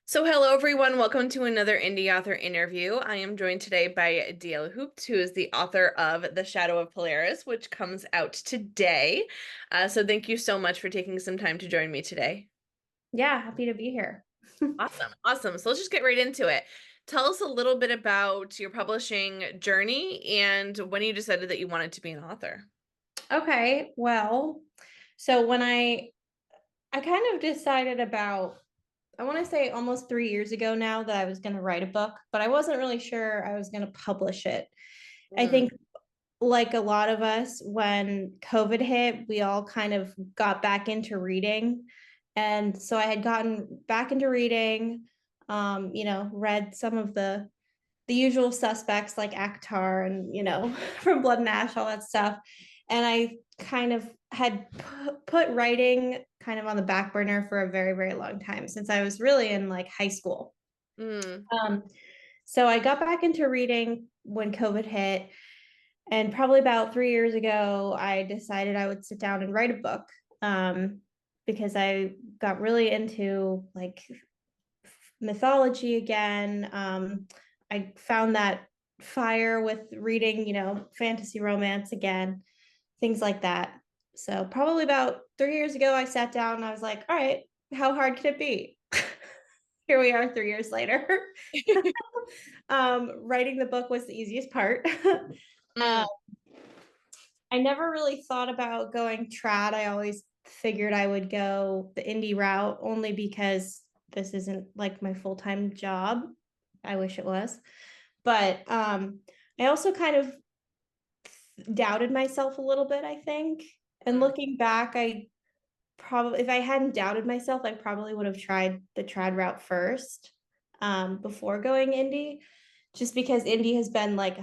So, hello everyone. Welcome to another indie author interview. I am joined today by Houpt, who is the author of The Shadow of Polaris, which comes out today. So, thank you so much for taking some time to join me today. Yeah, happy to be here. Awesome. Awesome. So, let's just get right into it. Tell us a little bit about your publishing journey and when you decided that you wanted to be an author. Okay, well, so when I kind of decided about I want to say almost 3 years ago now that I was going to write a book, but I wasn't really sure I was going to publish it. I Mm, think like a lot of us when COVID hit, we all kind of got back into reading. And so I had gotten back into reading, read some of the usual suspects like Actar and from Blood and Ash, all that stuff. And I kind of had put writing kind of on the back burner for a very, very long time since I was really in like high school. mm, Um, so I got back into reading when COVID hit. And probably about 3 years ago, I decided I would sit down and write a book because I got really into like mythology again. I found that fire with reading, fantasy romance again, things like that. So probably about 3 years ago, I sat down and I was like, all right, how hard can it be? Here we are 3 years later. Writing the book was the easiest part. uh, mm. I never really thought about going trad. I always figured I would go the indie route only because this isn't like my full-time job. I wish it was. But I also kind of doubted myself a little bit, I think. And Mm. looking back, I probably, if I hadn't doubted myself, I probably would have tried the trad route first before going indie, just because indie has been like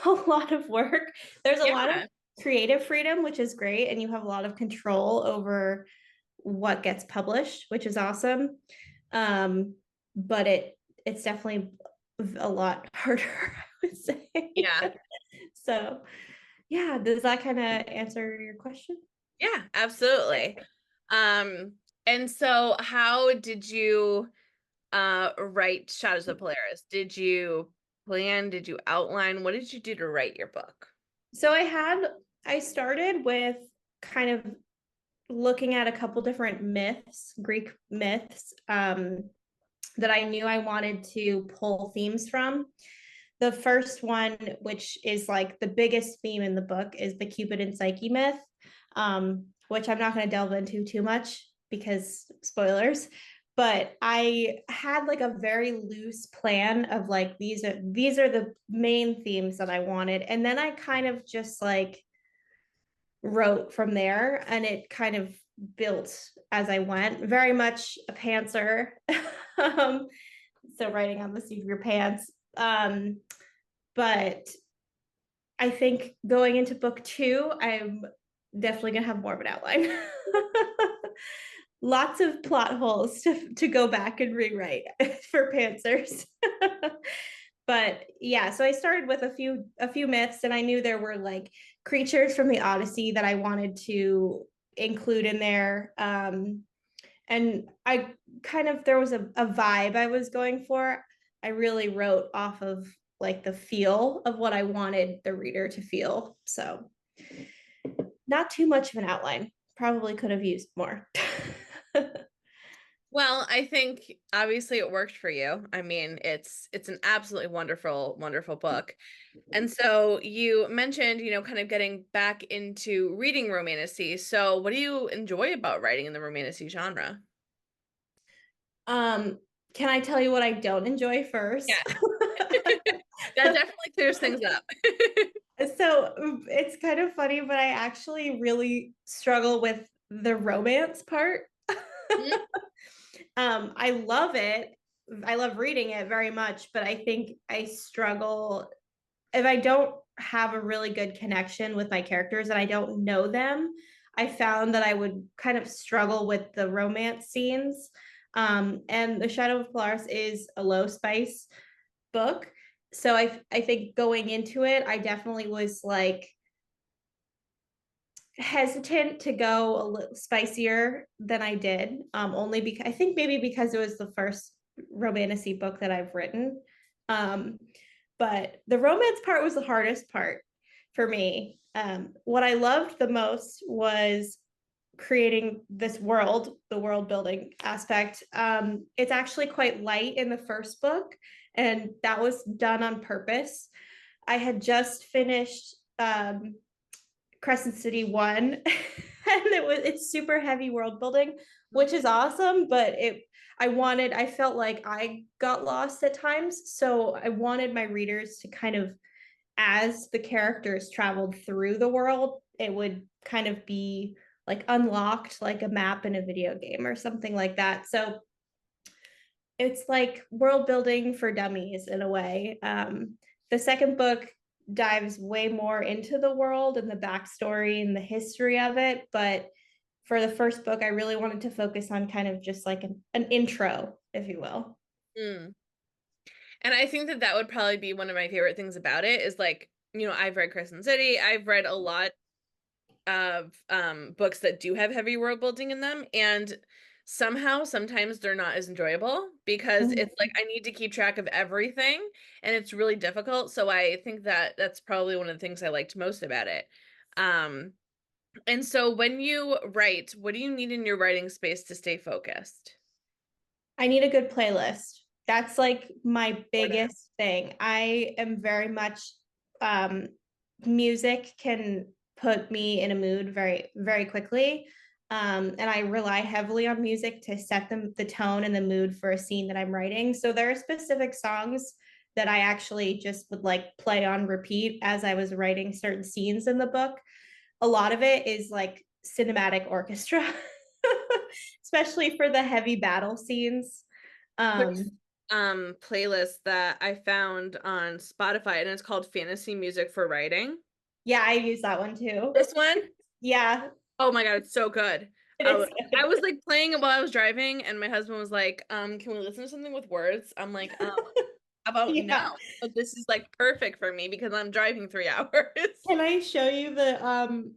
a lot of work. There's a lot of Yeah. creative freedom, which is great, and you have a lot of control over what gets published, which is awesome. Um, but it's definitely a lot harder, I would say. Yeah. So, yeah, does that kind of answer your question? Yeah, absolutely. Um, and so how did you write Shadows of Polaris? Did you plan? Did you outline? What did you do to write your book? So I started with kind of looking at a couple different myths, Greek myths, that I knew I wanted to pull themes from. The first one, which is like the biggest theme in the book, is the Cupid and Psyche myth, which I'm not going to delve into too much because spoilers. But I had like a very loose plan of like these are the main themes that I wanted, and then I kind of just like wrote from there, and it kind of built as I went. Very much a pantser, um, so writing on the seat of your pants. But I think going into book two, I'm definitely gonna have more of an outline. Lots of plot holes to go back and rewrite for pantsers. But yeah, so I started with a few myths, and I knew there were like creatures from the Odyssey that I wanted to include in there. And I kind of there was a vibe I was going for. I really wrote off of like the feel of what I wanted the reader to feel. So not too much of an outline. Probably could have used more. Well, I think obviously it worked for you. I mean, it's an absolutely wonderful, wonderful book. And so you mentioned, kind of getting back into reading romantasy. So what do you enjoy about writing in the romantasy genre? um, can I tell you what I don't enjoy Yeah, first? that definitely clears things up. So it's kind of funny, but I actually really struggle with the romance part. Mhm. I love it. I love reading it very much, but I think I struggle if I don't have a really good connection with my characters and I don't know them. I found that I would kind of struggle with the romance scenes. And The Shadow of Polaris is a low spice book. So I think going into it, I definitely was like hesitant to go a little spicier than I did. Only because I think maybe because it was the first romantasy book that I've written. Um, but the romance part was the hardest part for me. What I loved the most was creating this world, the world building aspect. It's actually quite light in the first book, and that was done on purpose. I had just finished Crescent City 1 and it's super heavy world building, which is awesome, but I felt like I got lost at times, so I wanted my readers to kind of, as the characters traveled through the world, it would kind of be like unlocked like a map in a video game or something like that. So it's like world building for dummies in a way. The second book dives way more into the world and the backstory and the history of it, but for the first book, I really wanted to focus on kind of just like an intro, if you will. Mm. And I think that that would probably be one of my favorite things about it is like, I've read Crescent City. I've read a lot of books that do have heavy world building in them, and somehow sometimes they're not as enjoyable because it's like I need to keep track of everything and it's really difficult. So I think that that's probably one of the things I liked most about it. Um and so when you write, what do you need in your writing space to stay focused? I need a good playlist. That's like my biggest thing. I am very much um music can put me in a mood very very quickly. And I rely heavily on music to set the tone and the mood for a scene that I'm writing. So there are specific songs that I actually just would like play on repeat as I was writing certain scenes in the book. A lot of it is like cinematic orchestra, especially for the heavy battle scenes. There's Um, playlist that I found on Spotify and it's called Fantasy Music for Writing. yeah, I use that one too. This one, Yeah, oh my God, it's so good. it I, is w- I good. was like playing it while I was driving, and my husband was like, can we listen to something with words? I'm like, how about no? Yeah. But this is like perfect for me because I'm driving 3 hours. Can I show you the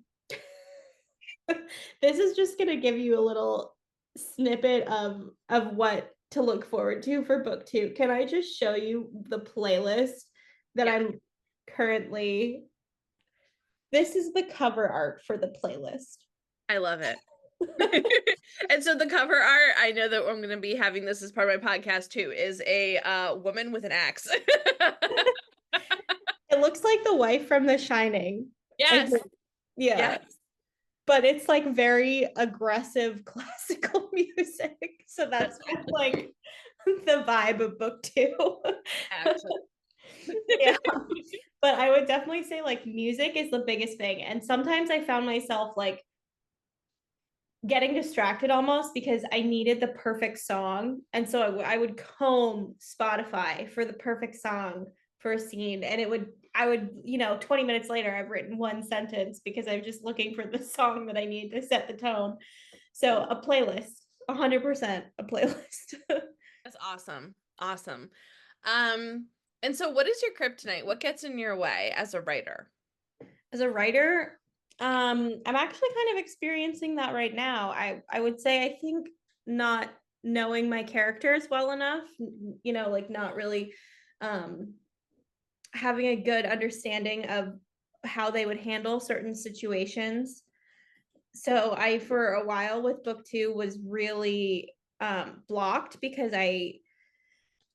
this is just gonna give you a little snippet of what to look forward to for book two. Can I just show you the playlist that Yeah, I'm currently, this is the cover art for the playlist. I love it. And so the cover art, I know that I'm going to be having this as part of my podcast too, is a woman with an axe. It looks like the wife from The Shining. I Yes. think. Yeah. Yes. But it's like very aggressive classical music. So that's kind of like the vibe of book two. Actually. Yeah. But I would definitely say like music is the biggest thing. And sometimes I found myself like getting distracted almost because I needed the perfect song. And so I would comb Spotify for the perfect song for a scene. And I would, 20 minutes later, I've written one sentence because I'm just looking for the song that I need to set the tone. So a playlist, 100% a playlist. That's awesome. Awesome. Um, and so what is your kryptonite? What gets in your way as a writer? As a writer, I'm actually kind of experiencing that right now. I would say I think not knowing my characters well enough, like not really um having a good understanding of how they would handle certain situations. So I for a while with book two was really blocked because I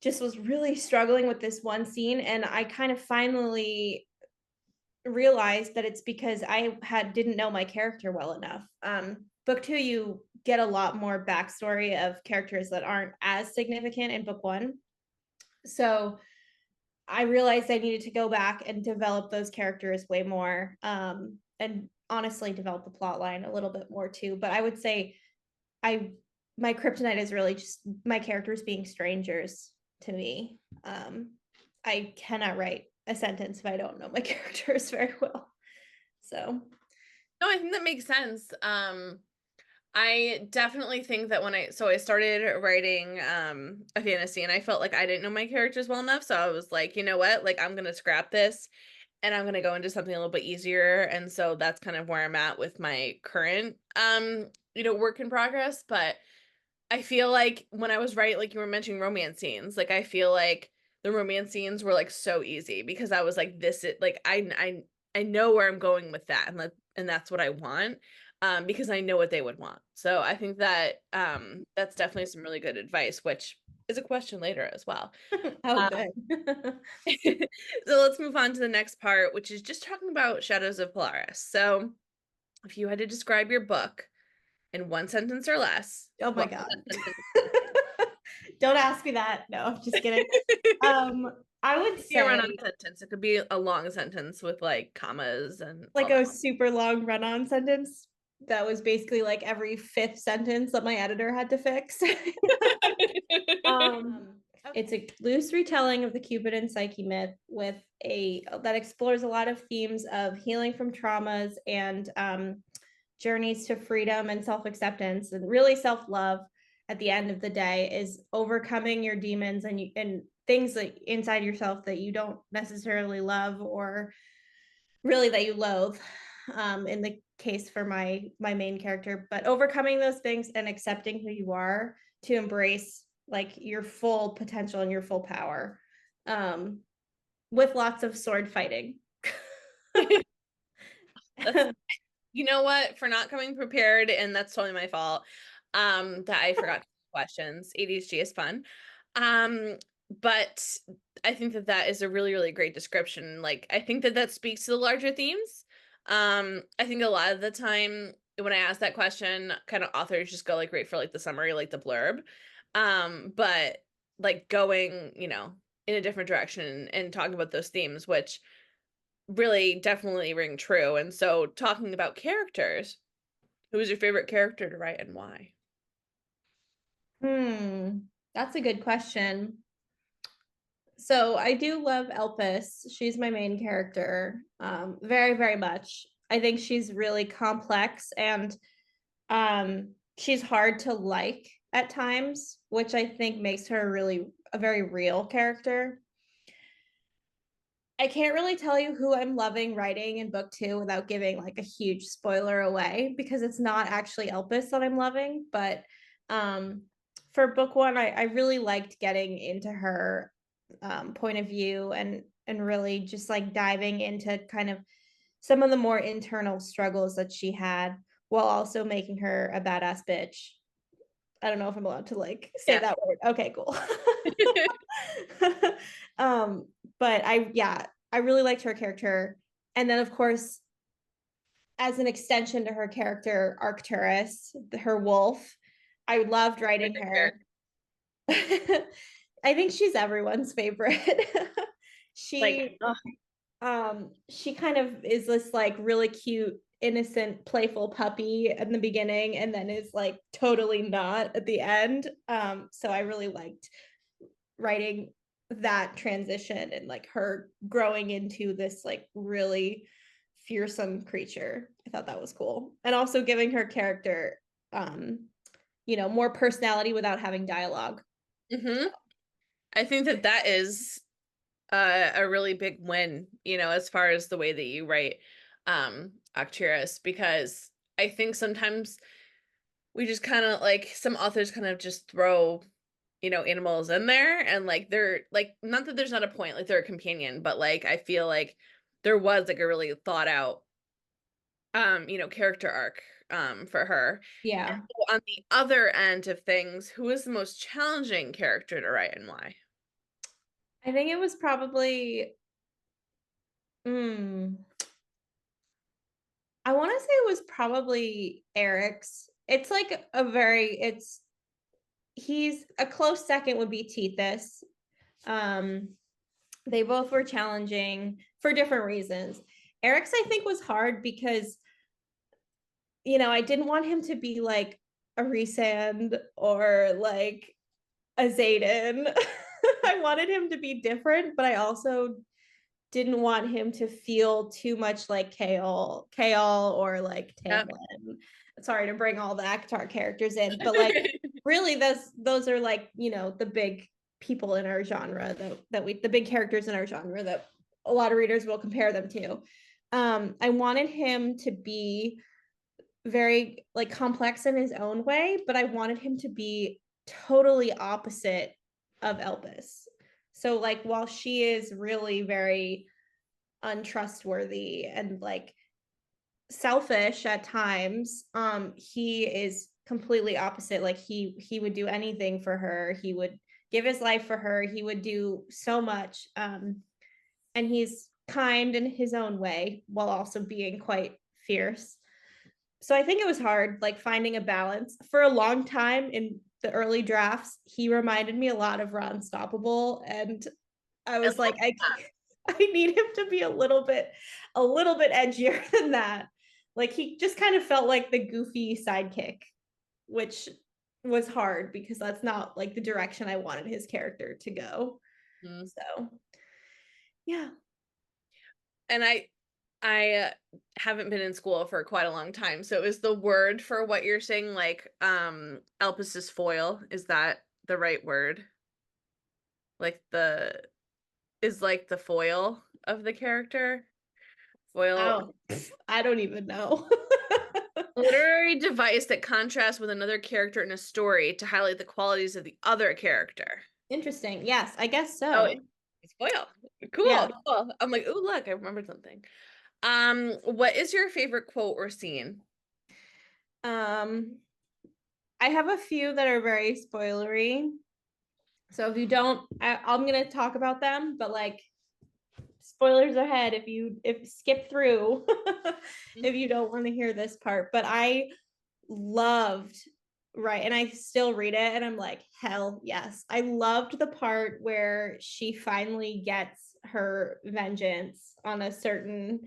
just was really struggling with this one scene, and I kind of finally realized that it's because I didn't know my character well enough. Book two, you get a lot more backstory of characters that aren't as significant in book one. So I realized I needed to go back and develop those characters way more, and honestly develop the plot line a little bit more too. But I would say I my kryptonite is really just my characters being strangers to me. I cannot write a sentence if I don't know my characters very well. So No, I think that makes sense. I definitely think that I started writing a fantasy and I felt like I didn't know my characters well enough. So I was like, you know what? Like I'm gonna scrap this and I'm gonna go into something a little bit easier. And so that's kind of where I'm at with my current work in progress. But I feel like when I was writing, like you were mentioning romance scenes, like I feel like the romance scenes were like so easy because I was like, this is like I know where I'm going with that, and that's what I want, because I know what they would want. So I think that that's definitely some really good advice, which is a question later as well. Oh, Um, good. so let's move on to the next part, which is just talking about Shadows of Polaris. So if you had to describe your book in one sentence or less, Oh my what would God. that sentence Don't ask me that. No, I'm just kidding. be? I would Be a run-on say sentence. It could be a long sentence with like commas and like all a that. super long run-on sentence that was basically like every fifth sentence that my editor had to fix. It's a loose retelling of the Cupid and Psyche myth with a that explores a lot of themes of healing from traumas and journeys to freedom and self-acceptance and really self-love. At the end of the day, is overcoming your demons and things that inside yourself that you don't necessarily love or really that you loathe, in the case for my main character, but overcoming those things and accepting who you are to embrace like your full potential and your full power, um, with lots of sword fighting. That's, you know what? For not coming prepared, and that's totally my fault. That I forgot questions. ADHD is fun. Um, but I think that that is a really, really great description. Like, I think that that speaks to the larger themes. I think a lot of the time when I ask that question, kind of authors just go like right for like the summary, like the blurb. But like going, in a different direction and talking about those themes, which really definitely ring true. And so talking about characters, who's your favorite character to write and why? Hmm, that's a good question. So I do love Elpis. She's my main character, very, very much. I think she's really complex and she's hard to like at times, which I think makes her really a very real character. I can't really tell you who I'm loving writing in book two without giving like a huge spoiler away because it's not actually Elpis that I'm loving. But um, for book one, I really liked getting into her point of view and really just like diving into kind of some of the more internal struggles that she had while also making her a badass bitch. I don't know if I'm allowed to like say Yeah. that word. Okay, cool. um, but I really liked her character. And then of course, as an extension to her character, Arcturus, her wolf, I loved writing her. I think she's everyone's favorite. Like, she she kind of is this like really cute innocent playful puppy in the beginning and then is like totally not at the end, so I really liked writing that transition and like her growing into this like really fearsome creature. I thought that was cool, and also giving her character more personality without having dialogue. hmm I think that that is a really big win, as far as the way that you write Arcturus, because I think sometimes we just kind of like some authors kind of just throw, animals in there and like they're like not that there's not a point, like they're a companion, but like I feel like there was like a really thought out character arc for her. And Yeah, so on the other end of things, who is the most challenging character to write and why? I think it was probably mm, I want to say it was probably Eric's. It's like a very it's he's a close second would be Tethys. Um, they both were challenging for different reasons. Eric's I think was hard because I didn't want him to be like a Resand or like a Zayden. I wanted him to be different, but I also didn't want him to feel too much like Kale or like Yep. Tamlin. Sorry to bring all the Akatar characters in, but like really those are like, the big people in our genre that we the big characters in our genre that a lot of readers will compare them to. I wanted him to be very like complex in his own way, but I wanted him to be totally opposite of Elpis. So like while she is really very untrustworthy and like selfish at times, he is completely opposite. Like he would do anything for her. He would give his life for her. He would do so much. And he's kind in his own way while also being quite fierce. So I think it was hard, like finding a balance. For a long time in the early drafts, he reminded me a lot of Ron Stoppable, and I I was love like, that. I need him to be a little bit edgier than that. Like he just kind of felt like the goofy sidekick, which was hard because that's not like the direction I wanted his character to go. Mm. So yeah. And I haven't been in school for quite a long time. So is the word for what you're saying like Elpis's foil? Is that the right word? Like the is like the foil of the character? Foil, Oh, I don't even know. literary device that contrasts with another character in a story to highlight the qualities of the other character. Interesting. Yes, I guess Oh, so. it's foil. Cool, Yeah. cool. I'm like, oh look, I remembered something. What is your favorite quote or scene? Um, I have a few that are very spoilery. So if you don't, I'm gonna talk about them, but like spoilers ahead if skip through if you don't want to hear this part. But I loved, right, and I still read it and I'm like, hell yes. I loved the part where she finally gets her vengeance on a certain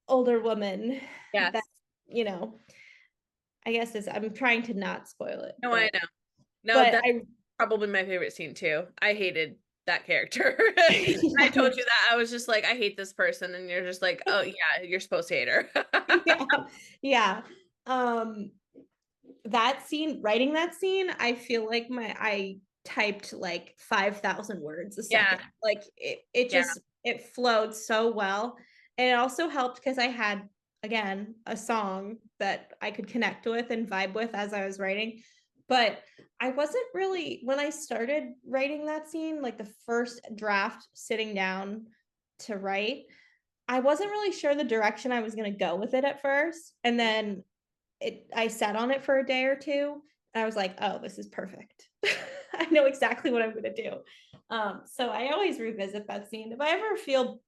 older woman that, Yes. you know, I guess is, I'm trying to not spoil it, No, I know. No, but that's I probably my favorite scene too. I hated that character. I yeah, told you that. I was just like, I hate this person, and you're just like, oh yeah, you're supposed to hate her. yeah, yeah. Um, that scene, writing that scene, I feel like I typed like 5,000 words a Yeah, second. Like it yeah. just it flowed so well. And it also helped because I had again a song that I could connect with and vibe with as I was writing. But I wasn't really, when I started writing that scene, like the first draft sitting down to write, I wasn't really sure the direction I was going to go with it at first. And then I sat on it for a day or two and I was like, oh, this is perfect. I know exactly what I'm going to do. So I always revisit that scene. If I ever feel,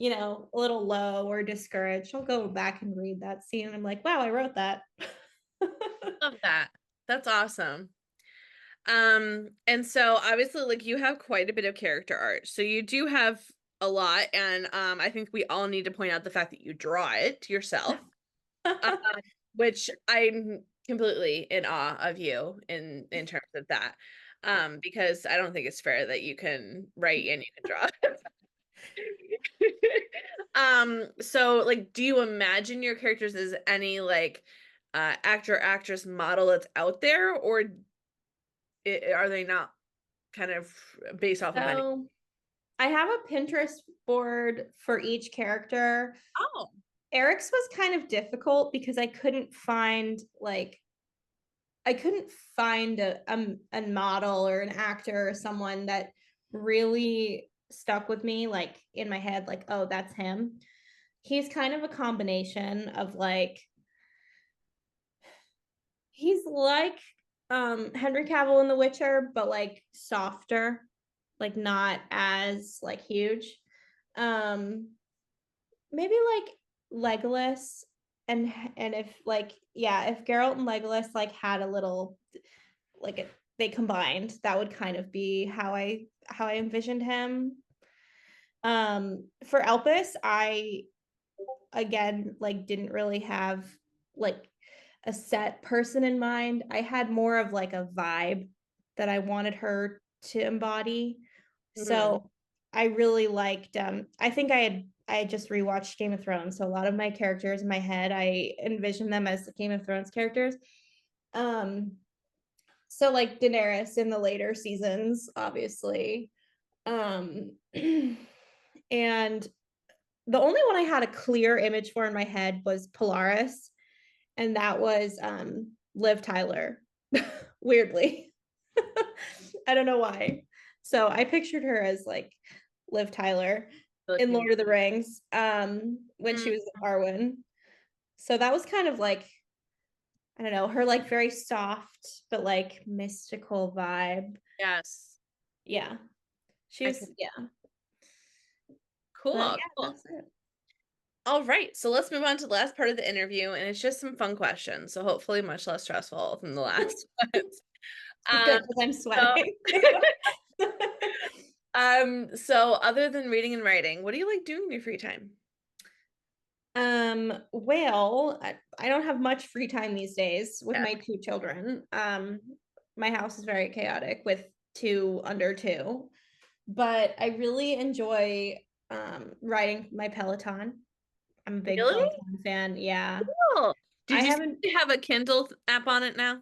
a little low or discouraged, I'll go back and read that scene. And I'm like, wow, I wrote that. Love that. That's awesome. And so obviously, like you have quite a bit of character art. So you do have a lot, and I think we all need to point out the fact that you draw it yourself. Um, which I'm completely in awe of you in terms of that. Because I don't think it's fair that you can write and you can draw. So like, do you imagine your characters as any like actor, actress, model that's out there, or are they not kind of based off of any? So I have a Pinterest board for each character. Oh, Eric's was kind of difficult because I couldn't find a model or an actor or someone that really stuck with me, like in my head, like, oh, that's him. He's kind of a combination of like, he's like Henry Cavill in The Witcher, but like softer, like not as like huge. Um, Maybe like Legolas and if like yeah, if Geralt and Legolas like had a little like they combined, that would kind of be how I envisioned him. For Elpis, I again like didn't really have like a set person in mind. I had more of like a vibe that I wanted her to embody. mhm. So I really liked I just rewatched Game of Thrones. So a lot of my characters in my head, I envisioned them as Game of Thrones characters. Um so like Daenerys in the later seasons, obviously. Um and the only one I had a clear image for in my head was Polaris, and that was Liv Tyler. Weirdly. I don't know why. So I pictured her as like Liv Tyler in Looking. Lord of the Rings when she Mm, was Arwen. So that was kind of like, I don't know, her like very soft but like mystical vibe. yes. Yeah. She I was, can. yeah. But Cool. yeah, Cool. that's it. All right. So let's move on to the last part of the interview, and it's just some fun questions. So hopefully much less stressful than the last ones. Good Um, because I'm so, sweating. so other than reading and writing, what do you like doing in your free time? Well, I don't have much free time these days with Yeah. my two children. My house is very chaotic with two under two, but I really enjoy riding my Peloton. I'm a big Really? Peloton fan. Yeah. Cool. I Did you see haven't, they have a Kindle app on it now?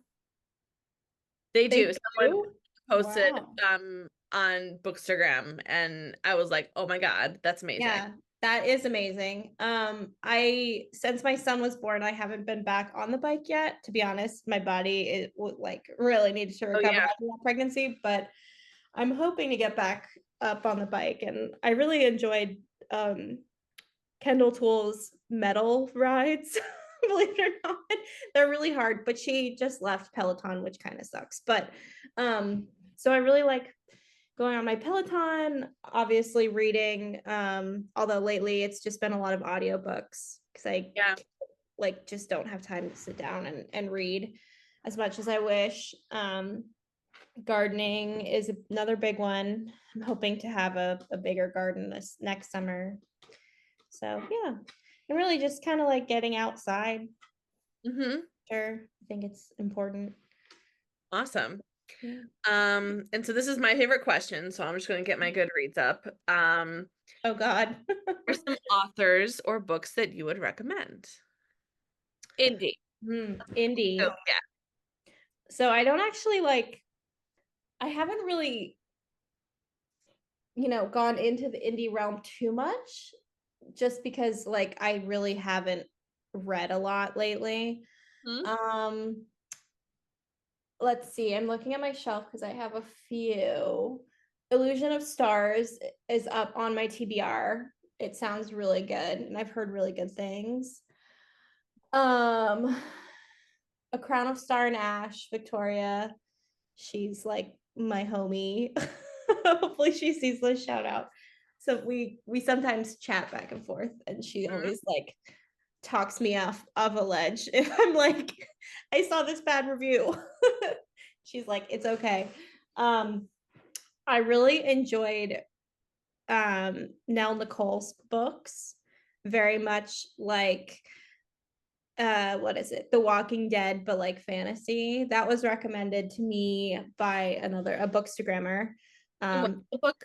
They they do. Someone do? posted Wow. on Bookstagram, and I was like, "Oh my God, that's amazing." Yeah, that is amazing. I since my son was born, I haven't been back on the bike yet. To be honest, my body it like really needed to Oh recover yeah. after that pregnancy, but I'm hoping to get back up on the bike. And I really enjoyed Kendall Tool's metal rides. Believe it or not, they're really hard. But she just left Peloton, which kind of sucks. But so I really like going on my Peloton, obviously reading. Although lately it's just been a lot of audiobooks because I Yeah. like just don't have time to sit down and read as much as I wish. Gardening is another big one. I'm hoping to have a bigger garden this next summer. So yeah, and really just kind of like getting outside. Mm-hmm. Sure, I think it's important. Awesome. Yeah. And so this is my favorite question, so I'm just going to get my Goodreads up. Oh God. Are some authors or books that you would recommend? Indie. So Indie. yeah. So I don't actually like. I haven't really, gone into the indie realm too much, just because like I really haven't read a lot lately. Hmm? Um, let's see. I'm looking at my shelf because I have a few. Illusion of Stars is up on my TBR. It sounds really good, and I've heard really good things. Um, A Crown of Star and Ash, Victoria. She's like my homie. Hopefully she sees this shout out. So we sometimes chat back and forth, and she Mhm. always like talks me off of a ledge if I'm like, I saw this bad review. She's like, it's okay. Um, I really enjoyed Nell Nicole's books, very much like what is it, The Walking Dead, but like fantasy. That was recommended to me by a bookstagrammer. And what's um the book?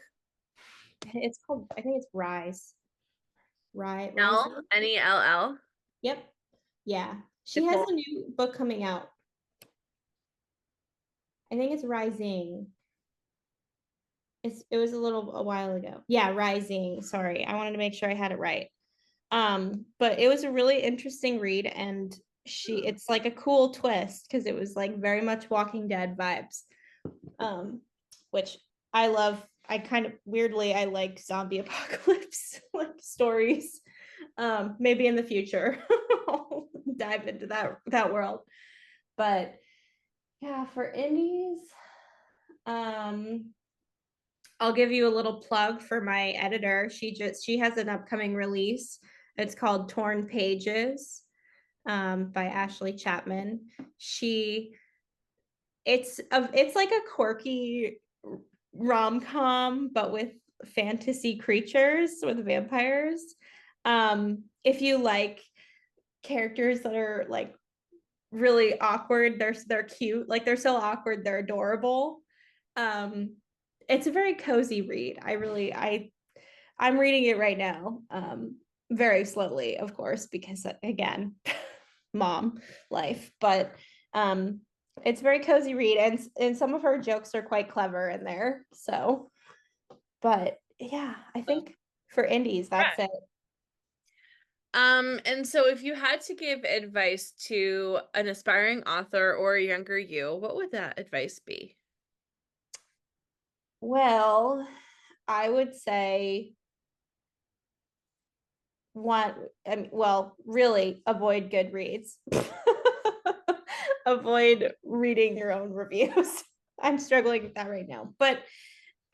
it's called, I think it's Rise. Rising. Nell. Yep. Yeah, she has Nicole. a new book coming out. I think it's Rising. It was a while ago. Yeah, Rising. Sorry, I wanted to make sure I had it right. But it was a really interesting read, and Hmm. it's like a cool twist because it was like very much Walking Dead vibes. um, which I love. I kind of weirdly I like zombie apocalypse like stories. Maybe in the future I'll dive into that world. But yeah, for indies, um, I'll give you a little plug for my editor. She has an upcoming release. It's called Torn Pages, by Ashley Chapman. She it's like a quirky rom-com but with fantasy creatures with vampires. If you like characters that are like really awkward, they're cute, like they're so awkward they're adorable. um it's a very cozy read. I'm reading it right now, very slowly of course because again, mom life. But um it's a very cozy read, and some of her jokes are quite clever in there. So, but yeah, I think for indies, Yeah. that's it. And so if you had to give advice to an aspiring author or a younger you, what would that advice be? Well, I would say one, well, really avoid Goodreads. Avoid reading your own reviews. I'm struggling with that right now. But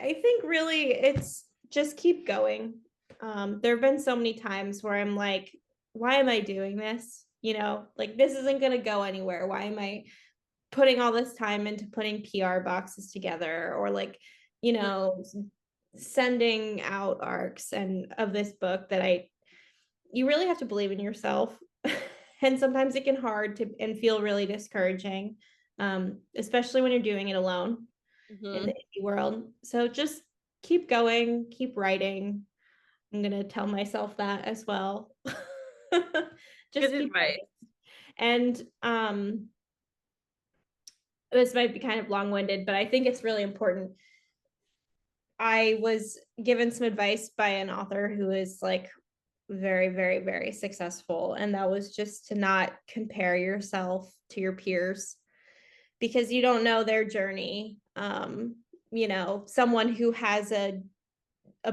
I think really it's just keep going. There have been so many times where I'm like, why am I doing this? Like this isn't going to go anywhere. Why am I putting all this time into putting PR boxes together or like, you know, sending out arcs and of this book that you really have to believe in yourself. And sometimes it can hard to and feel really discouraging, especially when you're doing it alone in the Mm-hmm. indie world. So just keep going, keep writing. I'm gonna tell myself that as well. Good Just keep advice. writing. And this might be kind of long-winded, but I think it's really important. I was given some advice by an author who is like very, very, very successful. And that was just to not compare yourself to your peers because you don't know their journey. Someone who has a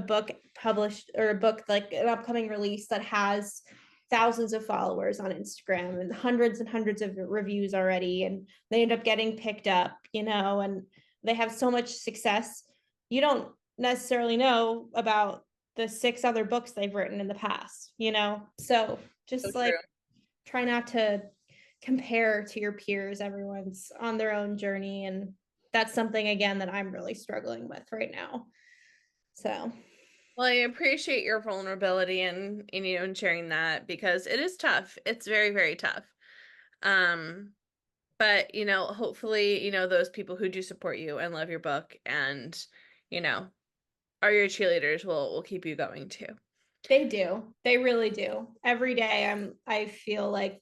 book published or a book like an upcoming release that has thousands of followers on Instagram and hundreds of reviews already, and they end up getting picked up, and they have so much success. You don't necessarily know about the six other books they've written in the past. So So just like true. try not to compare to your peers. Everyone's on their own journey. And that's something, again, that I'm really struggling with right now. So, Well, I appreciate your vulnerability and sharing that because it is tough. It's very, very tough. Um, but hopefully, those people who do support you and love your book and, you know, are your cheerleaders will keep you going too. they do. They really do. Every day I feel like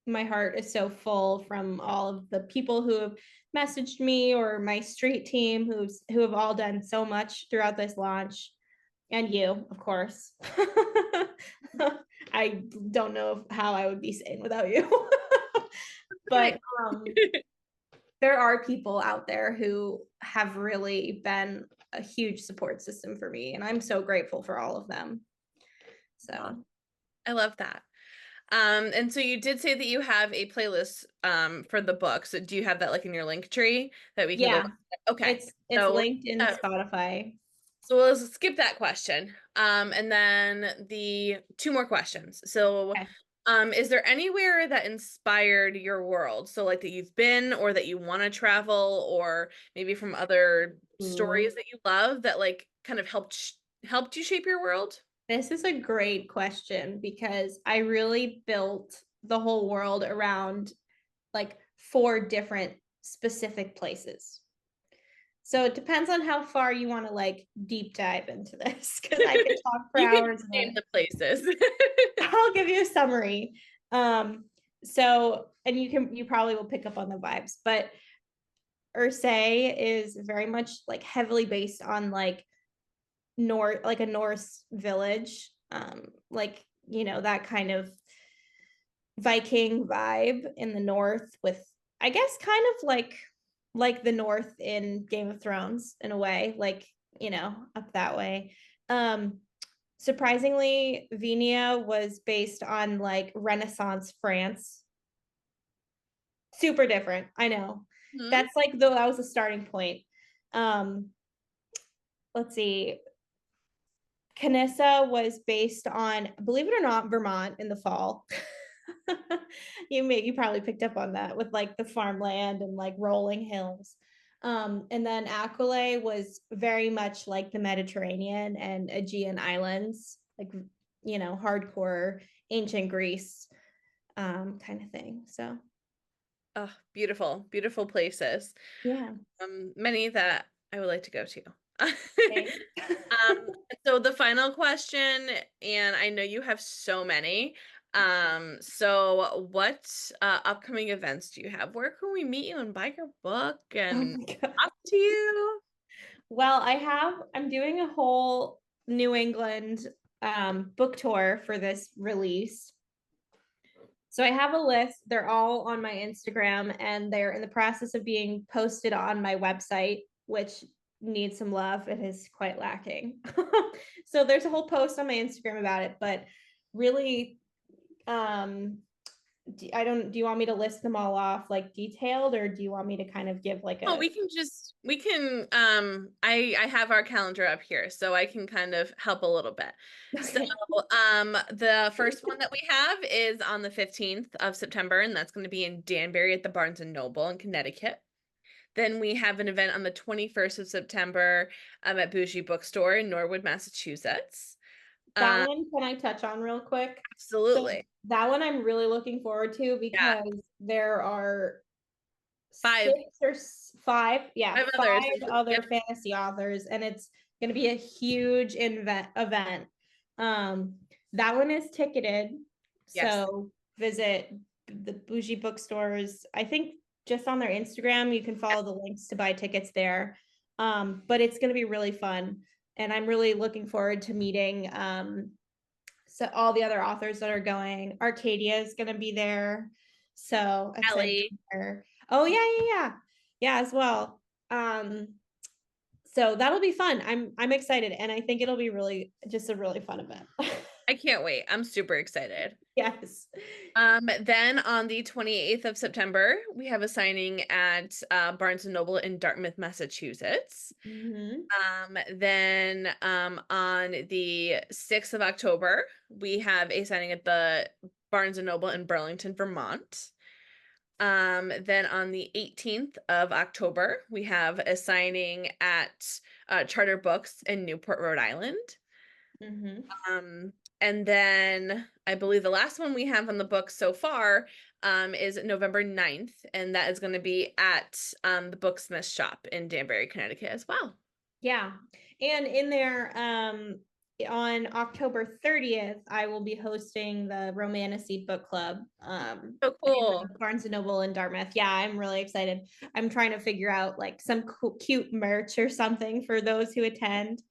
my heart is so full from all of the people who have messaged me or my street team who have all done so much throughout this launch. And you, of course. I don't know how I would be sane without you. Right. But there are people out there who have really been a huge support system for me, and I'm so grateful for all of them. Aw, So, I love that. And so you did say that you have a playlist for the book. So do you have that like in your link tree that we can go? yeah, Okay. it's So linked in Spotify. so we'll skip that question. And then the two more questions. So, Okay. is there anywhere that inspired your world? So like that you've been or that you want to travel or maybe from other stories Ooh, that you love that like kind of helped you shape your world? this is a great question because I really built the whole world around like four different specific places. So it depends on how far you want to like deep dive into this because I could talk for You can hours name about it. the places. I'll give you a summary. And you probably will pick up on the vibes, but Ursay is very much like heavily based on like like a Norse village, that kind of Viking vibe in the north with, I guess, kind of like the north in Game of Thrones in a way, like, up that way. Um, Surprisingly, Venia was based on like Renaissance France. Super different, I know. Hmm. That's like though that was a starting point. Um, let's see. Canissa was based on, believe it or not, Vermont in the fall. You probably picked up on that with like the farmland and like rolling hills. And then Aquile was very much like the Mediterranean and Aegean islands, like hardcore ancient Greece kind of thing. So Oh, beautiful, beautiful places. yeah. Many that I would like to go to. Okay. So the final question, and I know you have so many. So what upcoming events do you have? Where can we meet you and buy your book Oh and my god. talk to you? Well, I'm doing a whole New England book tour for this release. So I have a list. They're all on my Instagram and they're in the process of being posted on my website, which needs some love. It is quite lacking. So there's a whole post on my Instagram about it, but really, do you want me to list them all off like detailed, or do you want me to kind of give like Oh, a we can I have our calendar up here so I can kind of help a little bit. So okay. the first one that we have is on the 15th of September, and that's going to be in Danbury at the Barnes and Noble in Connecticut. Then we have an event on the 21st of September at Bougie Bookstore in Norwood, Massachusetts. That Um, one, can I touch on real quick? So absolutely. that one I'm really looking forward to Yeah. because there are Five five, yeah, five others. five Yep. other fantasy authors, and it's going to be a huge event. Um, that one is ticketed, Yes. so visit the Bougie bookstores. I think just on their Instagram, you can follow the links to buy tickets there. But it's going to be really fun, and I'm really looking forward to meeting so all the other authors that are going. Arcadia is going to be there, so excited to Ellie. meet her. Oh yeah, as well. So that'll be fun. I'm excited, and I think it'll be really just a really fun event. I can't wait. I'm super excited. Yes. Then on the 28th of September, we have a signing at Barnes and Noble in Dartmouth, Massachusetts. Hmm. Then on the 6th of October, we have a signing at the Barnes and Noble in Burlington, Vermont. Then on the 18th of October, we have a signing at Charter Books in Newport, Rhode Island. Hmm. And then I believe the last one we have on the book so far is November 9th, and that is going to be at the Booksmith shop in Danbury, Connecticut as well. Yeah. And in there, on October 30th, I will be hosting the Romantasy Book Club So in cool. the Barnes and Noble in Dartmouth. Yeah, I'm really excited. I'm trying to figure out like some cute merch or something for those who attend.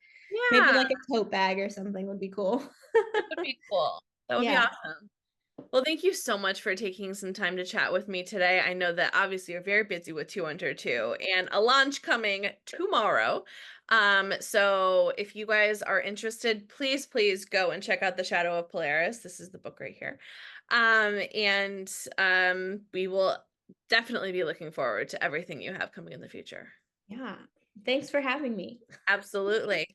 Maybe Yeah, like a tote bag or something would be cool. that would be cool. That would be Yeah. awesome. Well, thank you so much for taking some time to chat with me today. I know that obviously you're very busy with 202 and a launch coming tomorrow. So if you guys are interested, please go and check out The Shadow of Polaris. This is the book right here. And we will definitely be looking forward to everything you have coming in the future. Yeah. Thanks for having me. Absolutely.